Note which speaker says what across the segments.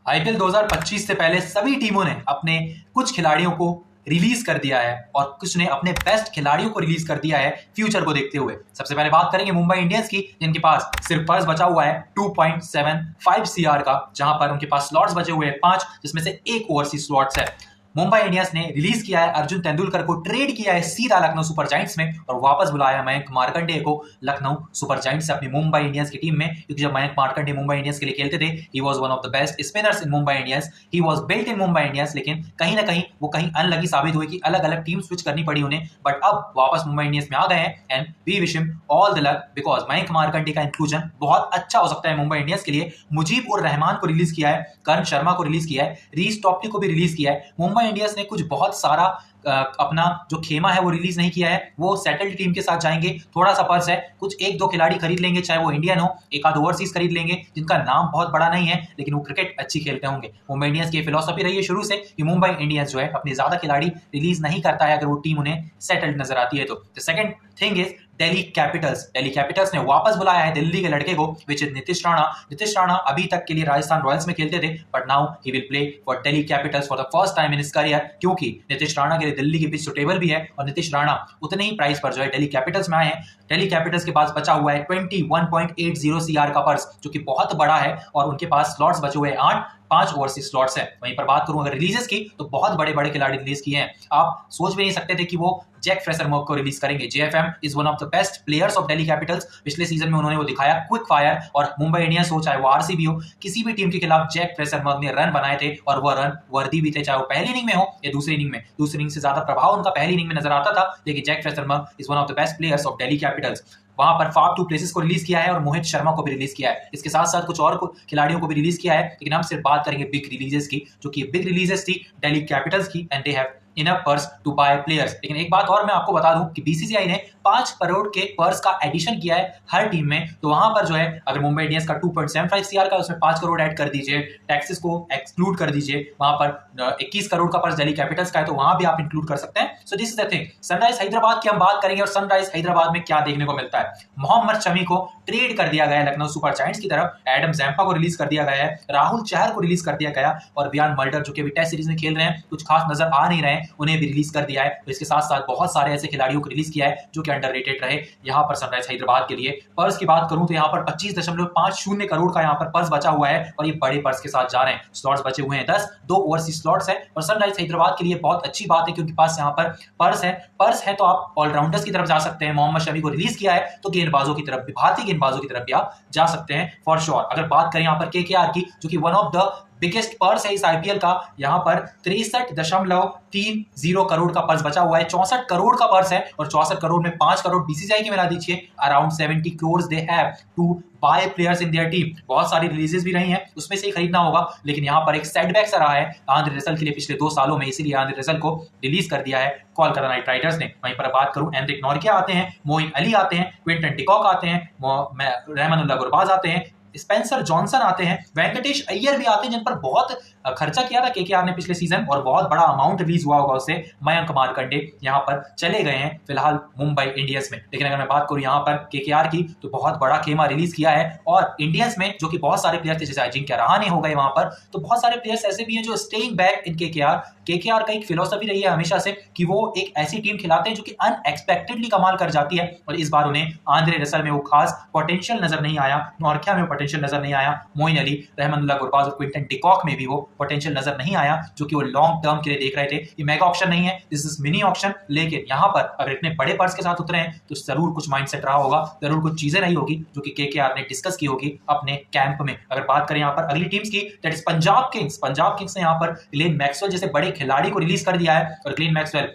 Speaker 1: IPL 2025 से पहले सभी टीमों ने अपने कुछ खिलाड़ियों को रिलीज कर दिया है और कुछ ने अपने बेस्ट खिलाड़ियों को रिलीज कर दिया है फ्यूचर को देखते हुए। सबसे पहले बात करेंगे मुंबई इंडियंस की, जिनके पास सिर्फ पर्स बचा हुआ है 2.75 सीआर का, जहां पर उनके पास स्लॉट्स बचे हुए हैं 5, जिसमें से एक ओवरसीज स्लॉट्स है। मुंबई इंडियंस ने रिलीज किया है अर्जुन तेंदुलकर को, ट्रेड किया है सीधा लखनऊ सुपर जायंट्स में और वापस बुलाया मयंक मार्कंडेय को लखनऊ सुपर जायंट्स से अपनी मुंबई इंडियंस की टीम में, क्योंकि जब मयंक मार्कंडेय मुंबई इंडियंस के लिए खेलते थे he was one of the best spinners in Mumbai Indians, he was built in Mumbai Indians. लेकिन कहीं ना कहीं वो कहीं अनलकी साबित हुए कि अलग अलग टीम स्विच करनी पड़ी उन्हें, बट अब वापस मुंबई इंडियंस में आ गए हैं and we wish him all the luck, because Mayank Markande का इंक्लूजन बहुत अच्छा हो सकता है मुंबई इंडियंस के लिए। मुजीब उर रहमान को रिलीज किया है, करण शर्मा को रिलीज किया है, रीस टॉप्टी को भी रिलीज किया है। मुंबई इंडियंस ने कुछ बहुत सारा अपना जो खेमा है वो रिलीज नहीं किया है, वो सेटल्ड टीम के साथ जाएंगे। थोड़ा सा पर्स है, कुछ एक दो खिलाड़ी खरीद लेंगे, चाहे वो इंडियन हो, एक आध ओवरसीज खरीद लेंगे जिनका नाम बहुत बड़ा नहीं है लेकिन वो क्रिकेट अच्छी खेलते होंगे। मुंबई इंडियंस की फिलॉसफी रही है शुरू से कि मुंबई इंडियंस जो है अपने ज्यादा खिलाड़ी रिलीज नहीं करता है अगर वो टीम उन्हें सेटल्ड नजर आती है तो। The second thing is Delhi Capitals. Delhi Capitals ने वापस बुलाया है दिल्ली के लड़के को, विच इज नीतीश राणा। नीतीश राणा अभी तक के लिए राजस्थान रॉयल्स में खेलते थे, but now he will play for Delhi Capitals for the first time in his career, क्योंकि नीतीश राणा के लिए दिल्ली की पिच सुटेबल भी है और नीतीश राणा उतने ही प्राइस पर जो है दिल्ली कैपिटल्स में आए हैं। दिल्ली कैपिटल्स के पास बचा हुआ है 21.80 सीआर का पर्स, जो कि बहुत बड़ा है, और उनके पास स्लॉट्स बचे हुए हैं 8, 5 ओवरसीज स्लॉट्स है। वहीं पर बात करूं अगर रिलीजेस की, तो बहुत बड़े बड़े खिलाड़ी रिलीज किए हैं। आप सोच भी नहीं सकते थे कि वो जैक फ्रेशर-मर्फ को रिलीज करेंगे। JFM is one of the best players of Delhi Capitals. पिछले सीजन में उन्होंने वो दिखाया क्विक फायर, और मुंबई इंडियंस हो चाहे वो आरसीबी हो, किसी भी टीम के खिलाफ जैक फ्रेशर-मर्फ ने रन बनाए थे और वो रन वर्दी भी थे, चाहे वो पहली इनिंग में हो या दूसरी इनिंग में। दूसरी इनिंग से ज्यादा प्रभाव उनका पहली इनिंग में नजर आता था, लेकिन Jack Fraser McGurk is one of the best players of Delhi Capitals. वहां पर फाफ टू प्लेसेस को रिलीज किया है और मोहित शर्मा को भी रिलीज किया है। इसके साथ साथ कुछ और खिलाड़ियों को भी रिलीज किया है, लेकिन हम सिर्फ बात करेंगे बिग रिलीजेस की, जो कि बिग रिलीजेस थी दिल्ली कैपिटल्स की, and they have enough purse to buy players. लेकिन एक बात और मैं आपको बता दूं कि बीसीसीआई ने 5 करोड़ के पर्स का एडिशन किया है हर टीम में, तो वहां पर जो है अगर मुंबई इंडियंस का 2.75 सीआर का, उसमें 5 करोड़ ऐड कर दीजिए, टैक्सेस को एक्सक्लूड कर दीजिए, वहां पर 21 करोड़ का पर्स दिल्ली कैपिटल्स का है, तो वहां भी आप इंक्लूड कर सकते हैं। So this is the thing. Sunrise Hyderabad की हम बात करेंगे और सनराइज हैदराबाद में क्या देखने को मिलता है। मोहम्मद शमी को ट्रेड कर दिया गया है लखनऊ सुपर जायंट्स की तरफ, एडम जैम्पा को रिलीज कर दिया गया है, राहुल चहर को रिलीज कर दिया गया, और बियान मल्डर जो कि अभी टेस्ट सीरीज में खेल रहे हैं, कुछ खास नजर आ नहीं रहे हैं, उन्हें भी रिलीज कर दिया है। तो इसके साथ साथ बहुत सारे ऐसे खिलाड़ियों को रिलीज किया है जो कि अंडररेटेड रहे यहां पर सनराइज हैदराबाद के लिए। पर्स की बात करूं तो यहां पर 25.50 करोड़ का यहां पर पर्स बचा हुआ है और ये बड़े पर्स के साथ जा रहे हैं। स्लॉट्स बचे हुए हैं 10, 2 ओवरसीज स्लॉट्स है, और सनराइज हैदराबाद के लिए बहुत अच्छी बात है क्योंकि पास यहां पर पर्स है तो आप ऑलराउंडर्स की तरफ जा सकते हैं। मोहम्मद शमी को रिलीज किया है तो गेंदबाजों की तरफ भी, भारतीय गेंदबाजों की तरफ भी आप जा सकते हैं फॉर श्योर। अगर बात करें यहां पर केकेआर की, जो कि one of the biggest purse है इस आईपीएल का, यहां पर 63.30 करोड़ का पर्स बचा हुआ है। 64 करोड़ का पर्स है और 64 करोड़ में 5 करोड़ बीसीसीआई की मिला दीजिए, around 70 crore they have to buy players in their team. बहुत सारी रिलीजेस भी रही हैं, उसमें से ही खरीदना होगा, लेकिन यहां पर एक सेटबैक सा रहा है आंद्रे रसल के लिए पिछले 2 सालों में, इसीलिए आंद्रे रसल को रिलीज कर दिया है कोलकाता नाइट राइडर्स ने। वहीं पर बात करूं एंड्रिक नॉर्किया आते हैं, मोइन अली आते हैं, क्विंटन डिकॉक आते हैं, रहमानुल्लाह गुरबाज आते हैं, स्पेंसर जॉनसन आते हैं, वेंकटेश अय्यर भी आते हैं, जिन पर बहुत खर्चा किया था केकेआर ने पिछले सीजन और बहुत बड़ा अमाउंट रिलीज हुआ होगा उससे। मयंक मार्कंडे यहां पर चले गए हैं फिलहाल मुंबई इंडियंस में। लेकिन अगर मैं बात करूं यहां पर केकेआर की, तो बहुत बड़ा खेमा रिलीज किया है, और इंडियंस में जो कि बहुत सारे प्लेयर्स थे, जैसे अजिंक्य रहाणे हो गए वहां पर, तो बहुत सारे प्लेयर्स ऐसे भी हैं जो staying back in KKR. KKR का एक फिलोसफी रही है हमेशा से कि वो एक ऐसी टीम खिलाते हैं जो कि अनएक्सपेक्टेडली कमाल कर जाती है, और इस बार उन्हें आंद्रे रसल में वो खास पोटेंशियल नजर नहीं आया, नॉर्किया में पोटेंशियल नजर नहीं आया, मोइन अली, रहमानुल्लाह गुरबाज और क्विंटन डिकॉक में भी वो पोटेंशियल नजर नहीं आया, जो कि वो लॉन्ग टर्म के लिए देख रहे थे। ये मेगा ऑप्शन नहीं है, दिस इज मिनी ऑप्शन, लेकिन यहां पर अगर इतने बड़े पर्स के साथ उतरे हैं तो जरूर कुछ माइंडसेट रहा होगा, जरूर कुछ चीजें रही होगी जो कि केकेआर ने डिस्कस की होगी अपने कैंप में। अगर बात करें यहां पर अगली टीम्स की, that is Punjab Kings. Punjab Kings ने यहां पर ग्लेन मैक्सवेल जैसे बड़े खिलाड़ी को रिलीज कर दिया है, और ग्लेन मैक्सवेल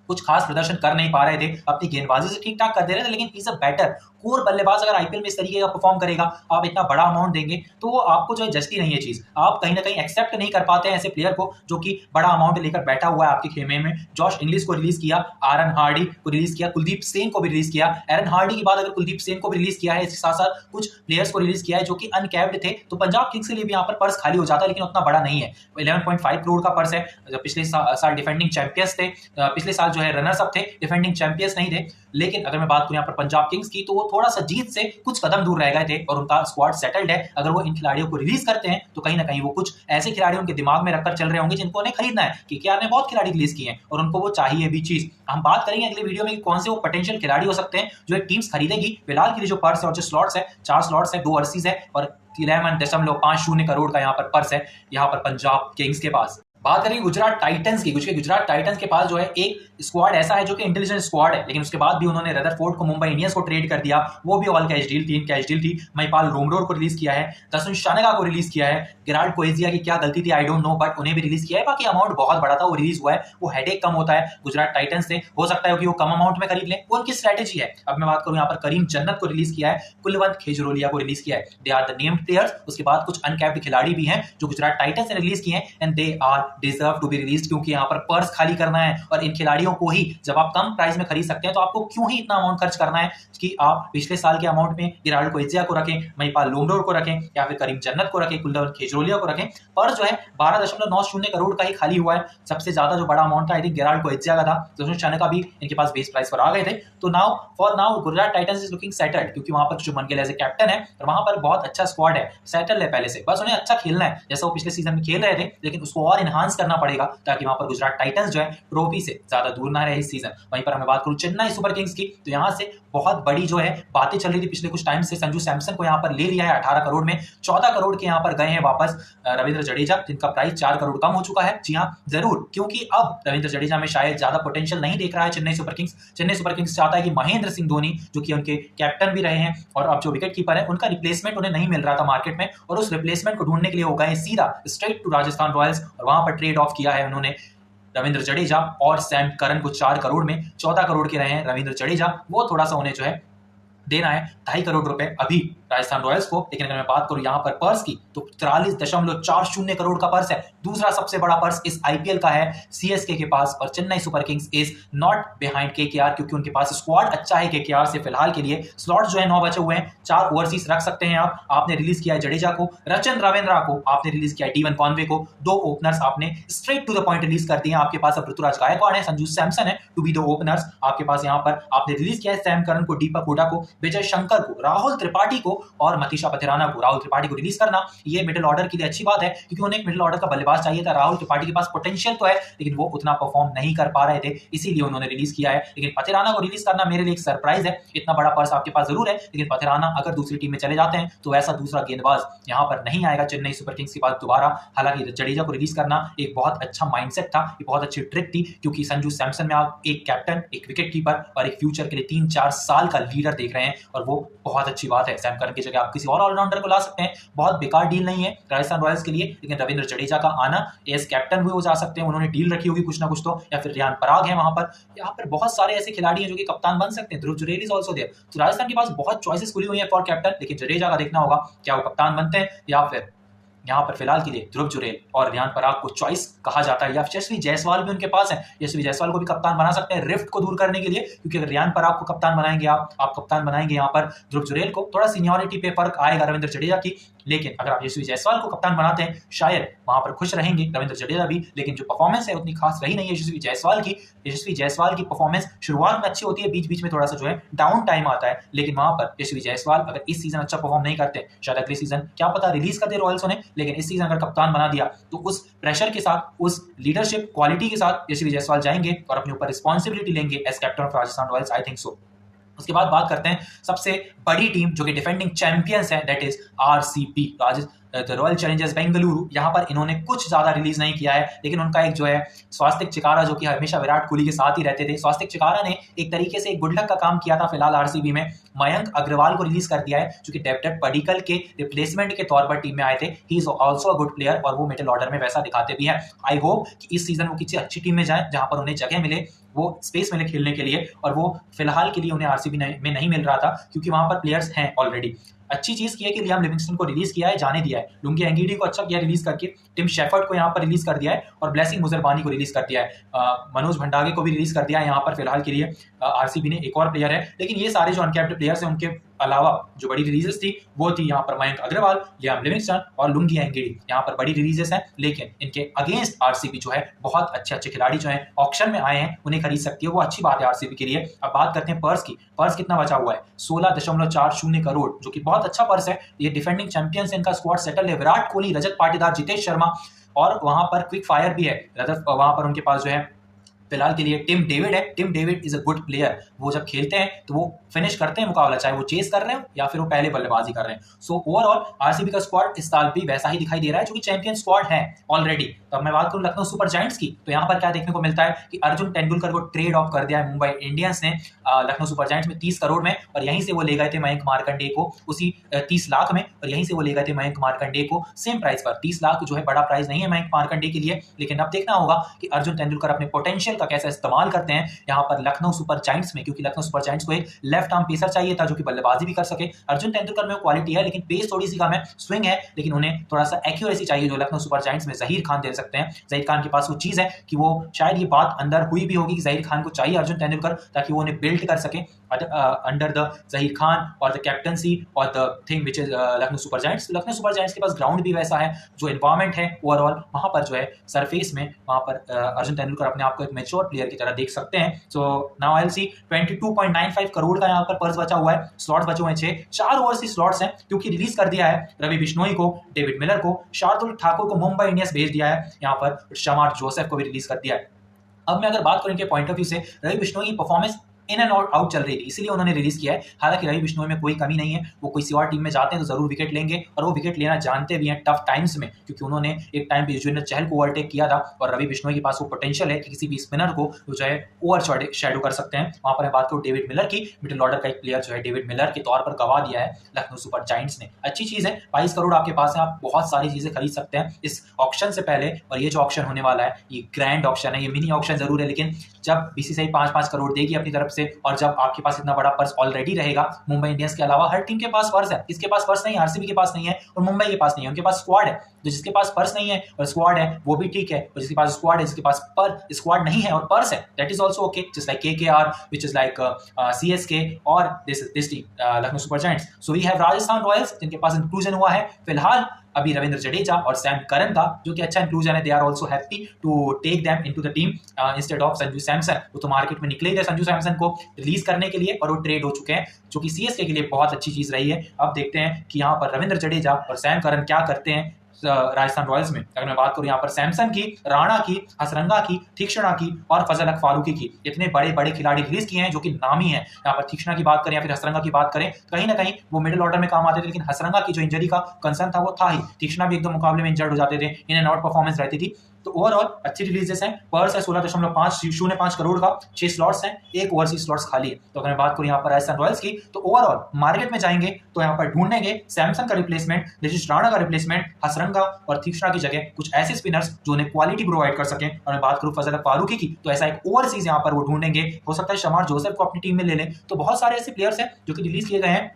Speaker 1: कुछ खास प्रदर्शन कर नहीं पा रहे थे, अपनी गेंदबाजी से ठीक ठाक कर दे रहे थे, लेकिन इज अ बेटर कोर बल्लेबाज। अगर आईपीएल में इस तरीके का परफॉर्म करेगा, आप इतना बड़ा अमाउंट देंगे, तो वो आपको जो है जस्टी नहीं है चीज, आप कहीं ना कहीं एक्सेप्ट नहीं कर पाते हैं ऐसे प्लेयर को जो कि बड़ा अमाउंट लेकर बैठा हुआ है आपके खेमे में। जॉश इंग्लिश को रिलीज किया, आरन हार्डी को रिलीज किया, कुलदीप सेन को भी रिलीज किया। एरन हार्डी के बाद अगर कुलदीप सेन को भी रिलीज किया है, इसके साथ साथ कुछ प्लेयर्स को रिलीज किया है जो कि अनकैप्ड थे, तो पंजाब किंग्स के लिए भी यहाँ पर पर्स खाली हो जाता है, लेकिन उतना बड़ा नहीं है। 11.5 करोड़ का पर्स है। पिछले साल डिफेंडिंग चैंपियंस थे, पिछले साल जो है रनर्स अप थे, डिफेंडिंग चैंपियंस नहीं थे। लेकिन अगर मैं बात करूं यहाँ पर पंजाब किंग्स की, तो वो थोड़ा सा जीत से कुछ कदम दूर रह गए थे और उनका स्क्वाड सेटल्ड है। अगर वो इन खिलाड़ियों को रिलीज करते हैं तो कहीं ना कहीं वो कुछ ऐसे खिलाड़ी उनके दिमाग में रखकर चल रहे होंगे जिनको उन्हें खरीदना है। केकेआर ने बहुत खिलाड़ी रिलीज किए हैं और उनको वो चाहिए भी चीज। हम बात करेंगे अगले वीडियो में कि कौन से वो पोटेंशियल खिलाड़ी हो सकते हैं जो एक टीम्स खरीदेगी। फिलहाल के लिए जो पर्स है और जो स्लॉट्स है, 4 स्लॉट्स है, 2 अर्सीज है और 11.50 करोड़ का यहाँ पर पर्स है यहाँ पर पंजाब किंग्स के पास। बात करेंगे गुजरात टाइटंस की। गुजरात टाइटंस के पास जो है एक स्क्वाड ऐसा है जो कि इंटेलिजेंट स्क्वाड है, लेकिन उसके बाद भी उन्होंने रदरफोर्ड को मुंबई इंडियंस को ट्रेड कर दिया। वो भी ऑल कैश डील थी, इन कैश डील थी। महिपाल रोमरोर को रिलीज किया है, दसुन शानगा को रिलीज किया है। गेराल्ड कोएजिया की क्या गलती थी आई डोंट नो, बट उन्हें भी रिलीज किया है। बाकी अमाउंट बहुत बड़ा था, वो रिलीज हुआ है। वो हेडेक कम होता है गुजरात टाइटंस से, हो सकता है कि वो कम अमाउंट में खरीद लें, वो उनकी स्ट्रेटेजी है। अब मैं बात करूं यहाँ पर करीम जन्नत को रिलीज किया है, कुलवंत खेजरोलिया को रिलीज किया है। They are the named players. उसके बाद कुछ अनकैप्ड खिलाड़ी भी हैं जो गुजरात टाइटंस ने रिलीज किए हैं and they are deserve to be release, क्योंकि यहाँ पर पर्स खाली करना है और इन खिलाड़ियों को ही जब आप कम प्राइस में खरीद सकते हैं तो आपको क्यों ही इतना अमाउंट खर्च करना है कि आप पिछले साल के अमाउंट में गेराल्ड कोएजिया को रखें, महिपाल लोमरोर को रखें या फिर करीम जन्नत को रखें, कुलवंत खेजरोलिया को रखें। पर्स जो है 12.90 करोड़ का ही खाली हुआ है। सबसे ज्यादा जो बड़ा अमाउंट था आई थिंक गेराल्ड कोएजिया का था, दसुन शानगा भी इनके पास बेस प्राइस पर आ गए थे। तो now for now Gujarat Titans is looking settled, क्योंकि वहां पर Shubman Gill as a captain है और वहां पर बहुत अच्छा स्क्वाड है, सेटल है पहले से। बस उन्हें अच्छा खेलना है जैसा वो पिछले सीजन में खेल रहे थे, लेकिन उसको और इनहांस करना पड़ेगा ताकि वहां पर गुजरात टाइटंस जो है ट्रॉफी से ज्यादा दूर ना रहे इस सीजन। वहीं पर हमें बात करूं चेन्नई सुपर किंग्स की, तो यहां से बहुत बड़ी जो है बातें चल रही थी पिछले कुछ टाइम से। संजू सैमसन को यहां पर ले लिया है 18 करोड़ में, 14 करोड़ के यहां पर गए हैं वापस रविंद्र जडेजा, जिनका प्राइस 4 करोड़ कम हो चुका है। जी हां जरूर, क्योंकि अब रविंद्र जडेजा में शायद ज्यादा पोटेंशियल नहीं देख रहा है Chennai super Kings. Chennai super Kings चाहता है कि महेंद्र सिंह धोनी जो कि उनके कैप्टन भी रहे हैं और अब जो विकेट कीपर है, उनका रिप्लेसमेंट उन्हें नहीं मिल रहा था मार्केट में, और उस रिप्लेसमेंट को ढूंढने के लिए वो गए सीधा स्ट्रेट टू राजस्थान रॉयल्स और वहां पर ट्रेड ऑफ किया है उन्होंने रविंद्र जडेजा और सैम करन को 4 करोड़ में। 14 करोड़ के रहे हैं रविंद्र जडेजा, वो थोड़ा सा उन्हें जो है देना है 2.5 करोड़ रुपए अभी राजस्थान रॉयल्स को। लेकिन अगर मैं बात करूं यहां पर पर्स की, तो 43.40 करोड़ का पर्स है। दूसरा सबसे बड़ा पर्स इस आईपीएल का है सीएसके के पास, और Chennai super Kings is not behind KKR, क्योंकि उनके पास स्क्वाड अच्छा है केकेआर से फिलहाल के लिए। स्लॉट जो है 9 बचे हुए हैं, 4 ओवरसीज रख सकते हैं आप। आपने रिलीज किया है जडेजा को, रचन रविंद्रा को आपने रिलीज किया है, डीवन कॉनवे को, 2 ओपनर्स आपने straight to the point release कर दिए। आपके पास अब ऋतुराज गायकवाड़ है, संजू सैमसन है टू बी द ओपनर्स। आपके पास यहाँ पर आपने रिलीज किया है सैम करन को, दीपक हुडा को, विजय शंकर को, राहुल त्रिपाठी को और मतीशा पथिराना को। राहुल त्रिपाठी को रिलीज करना ये मिडिल ऑर्डर के लिए अच्छी बात है, क्योंकि उन्हें एक मिडिल ऑर्डर का बल्लेबाज चाहिए था। राहुल त्रिपाठी के पास पोटेंशियल तो है, लेकिन वो उतना परफॉर्म नहीं कर पा रहे थे, इसीलिए उन्होंने रिलीज किया है। लेकिन पथिराना को रिलीज करना मेरे लिए एक सरप्राइज है। इतना बड़ा पर्स आपके पास जरूर है, लेकिन पथिराना अगर दूसरी टीम में चले जाते हैं तो ऐसा दूसरा गेंदबाज यहाँ पर नहीं आएगा चेन्नई सुपर किंग्स के पास दोबारा। हालांकि जडेजा को रिलीज करना एक बहुत अच्छा माइंडसेट था, एक बहुत अच्छी ट्रिक थी, क्योंकि संजू सैमसन में आप एक कैप्टन, एक विकेट कीपर और एक फ्यूचर के लिए 3-4 साल का लीडर देख रहे हैं, और वो बहुत अच्छी बात है। सैम करन की जगह आप किसी और ऑलराउंडर को ला सकते हैं, बहुत बेकार डील नहीं है राजस्थान रॉयल्स के लिए। लेकिन रविंद्र जडेजा का आना एज कैप्टन भी हो जा सकते हैं, उन्होंने डील रखी होगी कुछ ना कुछ तो, या फिर रियान पराग है वहां पर। यहाँ पर बहुत सारे ऐसे खिलाड़ी हैं जो कि कप्तान बन सकते हैं। ध्रुव जुरेल इज आल्सो देयर। तो राजस्थान के पास बहुत चॉइसेस खुली हुई है फॉर कैप्टन, लेकिन जडेजा का देखना होगा क्या वो कप्तान बनते हैं या फिर यहाँ पर फिलहाल के लिए ध्रुव जुरेल और रियान पराग को चॉइस कहा जाता है, या यशस्वी जायसवाल भी उनके पास है। यशस्वी जायसवाल को भी कप्तान बना सकते हैं रिफ्ट को दूर करने के लिए, क्योंकि अगर रियान पराग को कप्तान बनाएंगे आप कप्तान बनाएंगे यहाँ पर ध्रुव जुरेल को, थोड़ा सीनियरिटी पे फर्क आएगा रविंद्र जडेजा की। लेकिन अगर आप यशस्वी जायसवाल को कप्तान बनाते हैं, शायद वहां पर खुश रहेंगे रविंद्र जडेजा भी। लेकिन जो परफॉर्मेंस है उतनी खास रही नहीं है यशस्वी जायसवाल की। यशस्वी जायसवाल की परफॉर्मेंस शुरुआत में अच्छी होती है, बीच बीच में थोड़ा सा जो है डाउन टाइम आता है, लेकिन वहां पर यशस्वी जायसवाल अगर इस सीजन अच्छा परफॉर्म नहीं करते, शायद अगले सीजन क्या पता रिलीज कर दे रॉयल्स उन्हें, लेकिन इस सीजन अगर कप्तान बना दिया तो उस प्रेशर के साथ, उस लीडरशिप क्वालिटी के साथ यशस्वी जायसवाल जाएंगे और अपने ऊपर रिस्पॉन्सिबिलिटी लेंगे as captain of Rajasthan Royals, I think so. उसके बाद बात करते हैं सबसे बड़ी टीम जो कि डिफेंडिंग चैंपियंस है, that is RCB, royal Challengers Bengaluru. यहाँ पर इन्होंने कुछ ज्यादा रिलीज नहीं किया है, लेकिन उनका एक जो है स्वास्तिक चिकारा जो कि हमेशा विराट कोहली के साथ ही रहते थे, स्वास्तिक चिकारा ने एक तरीके से एक गुड लक का काम किया था फिलहाल आरसीबी में। मयंक अग्रवाल को रिलीज कर दिया है, जो कि डेविड पडिक्कल के रिप्लेसमेंट के तौर पर टीम में आए थे। He is also a good player और वो मिडिल ऑर्डर में वैसा दिखाते भी हैं। आई होप कि इस सीजन वो किसी अच्छी टीम में जाए जहां पर उन्हें जगह मिले, वो स्पेस मिले खेलने के लिए, और वो फिलहाल के लिए उन्हें आरसीबी में नहीं मिल रहा था, क्योंकि वहां पर प्लेयर्स हैं ऑलरेडी। अच्छी चीज की है कि लियाम लिविंगस्टन को रिलीज किया है, जाने दिया है। लुंगी एंगीडी को अच्छा किया रिलीज करके, टिम शेफर्ड को यहाँ पर रिलीज कर दिया है, और ब्लेसिंग मुजरबानी को रिलीज कर दिया है। मनोज भंडागे को भी रिलीज कर दिया है यहाँ पर फिलहाल के लिए। आरसीबी ने एक और प्लेयर है, लेकिन ये सारे जो अनकैप्ड प्लेयर्स हैं उनके अलावा जो बड़ी रिलीजेस थी वो थी यहाँ पर मयंक अग्रवाल, लियाम लिविंगस्टन और लुंगी एंगिडी। यहाँ पर बड़ी रिलीजेस हैं, लेकिन इनके अगेंस्ट आरसीबी जो है बहुत अच्छे खिलाड़ी जो है ऑक्शन में आए हैं, उन्हें खरीद सकती है, वो अच्छी बात है आरसीबी के लिए। अब बात करते हैं पर्स की। पर्स कितना बचा हुआ है? 16.40 करोड़, जो कि बहुत अच्छा पर्स है। ये डिफेंडिंग चैंपियंस है, इनका स्क्वाड सेटल है। विराट कोहली, रजत पाटीदार, जितेश शर्मा और वहां पर क्विक फायर भी है। वहां पर उनके पास जो है फिलहाल के लिए टिम डेविड है। Tim David is a good player. वो जब खेलते हैं तो वो फिनिश करते हैं मुकाबला, चाहे वो चेस कर रहे हो या फिर वो पहले बल्लेबाजी कर रहे हैं। सो ओवरऑल आरसीबी का स्क्वाड इस साल भी वैसा ही दिखाई दे रहा है जो कि चैंपियन स्क्वाड है ऑलरेडी। तो अब मैं बात करूं लखनऊ सुपर जायंट्स की, तो यहाँ पर क्या देखने को मिलता है कि अर्जुन तेंदुलकर को ट्रेड ऑफ कर दिया है मुंबई इंडियंस ने लखनऊ सुपर जायंट्स में 30 करोड़ में, और यहीं से वो ले गए थे मयंक मार्कंडेय को उसी 30 लाख में, और यहीं से वो ले गए थे मयंक मार्कंडेय को सेम प्राइस पर। 30 लाख जो है बड़ा प्राइस नहीं है मयंक मार्कंडेय के लिए, लेकिन अब देखना होगा कि अर्जुन तेंदुलकर अपने पोटेंशियल का कैसा इस्तेमाल करते हैं यहाँ पर लखनऊ सुपर जायंट्स में, क्योंकि लखनऊ सुपर जायंट्स को एक लेफ्ट आर्म पेसर चाहिए था जो कि बल्लेबाजी भी कर सके। अर्जुन तेंदुलकर में क्वालिटी है, लेकिन पेस थोड़ी सी कम है, स्विंग है, लेकिन उन्हें थोड़ा सा एक्यूरेसी चाहिए जो लखनऊ सुपर जायंट्स में जहीर खान दे सकते हैं। जहीर खान के पास वो चीज है कि वो शायद ये बात अंदर हुई भी होगी कि जहीर खान को चाहिए अर्जुन तेंदुलकर, ताकि वो उन्हें बिल्ड कर सके अंडर द जहीर खान और द कैप्टनसी और the thing which is Lucknow Super giants. Lucknow Super giants के पास ग्राउंड भी वैसा है, जो एनवायरमेंट है ओवरऑल वहां पर जो है सरफेस में, वहां पर अर्जुन तेंदुलकर अपने आप को एक मैच्योर प्लेयर की तरह देख सकते हैं। So now I will see 22.95 crore का यहाँ पर पर्स बचा हुआ है। स्लॉट्स बचे हुए हैं 6, 4 ओवरसीज स्लॉट्स हैं, क्योंकि रिलीज कर दिया है रवि बिश्नोई को, डेविड मिलर को, शार्दुल ठाकुर को मुंबई इंडियंस भेज दिया है, यहाँ पर शमार जोसेफ को भी रिलीज कर दिया है। अब मैं अगर बात करूं इनके पॉइंट ऑफ व्यू से, रवि बिश्नोई की परफॉर्मेंस इन एंड आउट चल रही थी, इसलिए उन्होंने रिलीज किया है। हालांकि रवि बिश्नोई में कोई कमी नहीं है, वो किसी और टीम में जाते हैं तो जरूर विकेट लेंगे, और वो विकेट लेना जानते भी हैं टफ टाइम्स में, क्योंकि उन्होंने एक टाइम पे युजवेंद्र चहल को ओवरटेक किया था, और रवि बिश्नोई के पास वो पोटेंशियल है कि किसी भी स्पिनर को जो है ओवर शेडो कर सकते हैं। वहां पर मैं बात करूं डेविड मिलर की, मिडिल ऑर्डर का एक प्लेयर जो है डेविड मिलर के तौर पर गवा दिया है लखनऊ सुपर जायंट्स ने। अच्छी चीज है, 22 करोड़ आपके पास है, आप बहुत सारी चीजें खरीद सकते हैं इस ऑक्शन से पहले। और ये जो ऑक्शन होने वाला है ये ग्रैंड ऑक्शन है, ये मिनी ऑक्शन जरूर है, लेकिन जब बीसीसीआई 5-5 करोड़ देगी अपनी तरफ से, और जब आपके पास इतना बड़ा पर्स ऑलरेडी रहेगा, मुंबई इंडियंस के अलावा हर टीम के पास पर्स है, इसके पास पर्स नहीं है, आरसीबी के पास नहीं है और मुंबई के पास नहीं है, उनके पास स्क्वाड है। तो जिसके पास पर्स नहीं है और स्क्वाड है वो भी ठीक है, और जिसके पास स्क्वाड है, जिसके पास पर स्क्वाड नहीं है और पर्स है, that is also okay, just like KKR which is like CSK और this team Lucknow Super Giants. So we have Rajasthan Royals जिनके पास इंक्लूजन हुआ है फिलहाल अभी रविंद्र जडेजा और सैम करन का, जो कि अच्छा इंक्लूजन है। They are also happy to take them into the team instead of Sanju Samson. वो तो मार्केट में निकले थे संजू सैमसन को रिलीज करने के लिए, और वो ट्रेड हो चुके हैं, जो कि सीएसके के लिए बहुत अच्छी चीज रही है। अब देखते हैं कि यहाँ पर रविंद्र जडेजा और सैम करन क्या करते हैं राजस्थान रॉयल्स में। अगर मैं बात करूं यहाँ पर सैमसन की, राणा की, हसरंगा की, तीक्ष्णा की और फजल हक फारूकी की, इतने बड़े बड़े खिलाड़ी रिलीज किए हैं जो कि नामी है। यहाँ पर तीक्ष्णा की बात करें या फिर हसरंगा की बात करें, कहीं ना कहीं वो मिडिल ऑर्डर में काम आते थे, लेकिन हसरंगा की जो इंजरी का कंसर्न था वो था ही, तीक्ष्णा भी एकदम मुकाबले में इंजर्ड हो जाते थे, इन एंड आउट परफॉर्मेंस रहती थी। तो ओवरऑल अच्छी रिलीजेस हैं। पर्स है 16.5 करोड़ का, 6 स्लॉट्स हैं, 1 ओवरसीज स्लॉट्स खाली है। तो अगर मैं बात करूं यहाँ पर राजस्थान रॉयल्स की, तो ओवरऑल मार्केट में जाएंगे तो यहाँ पर ढूंढेंगे सैमसन का रिप्लेसमेंट, नीतीश राणा का रिप्लेसमेंट, हसरंगा और तीक्ष्णा की जगह कुछ ऐसे स्पिनर्स जो उन्हें क्वालिटी प्रोवाइड कर सकें। और मैं बात करूं फजल फारूकी की, तो ऐसा एक ओवरसीज यहाँ पर वो ढूंढेंगे। हो सकता है शमार जोसेफ को अपनी टीम में ले लें। तो बहुत सारे ऐसे प्लेयर्स हैं जो कि रिलीज किए गए हैं,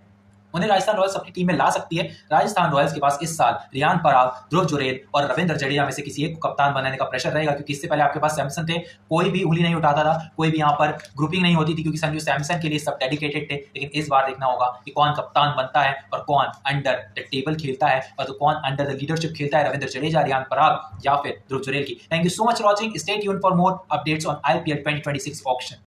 Speaker 1: उन्हें राजस्थान रॉयल्स अपनी टीम में ला सकती है। राजस्थान रॉयल्स के पास इस साल रियान पराग, ध्रुव जुरेल और रविंद्र जडेजा में से किसी एक को कप्तान बनाने का प्रेशर रहेगा, क्योंकि इससे पहले आपके पास सैमसन थे, कोई भी उंगली नहीं उठाता था, कोई भी यहाँ पर ग्रुपिंग नहीं होती थी, क्योंकि संजू सैमसन के लिए सब डेडिकेटेड थे। लेकिन इस बार देखना होगा कि कौन कप्तान बनता है और कौन अंडर द टेबल खेलता है, और तो कौन अंडर द लीडरशिप खेलता है, रविंद्र जडेजा, रियान पराग या फिर ध्रुव जुरेल की। Thank you so much for watching. Stay tuned for more updates on IPL 2026 auction.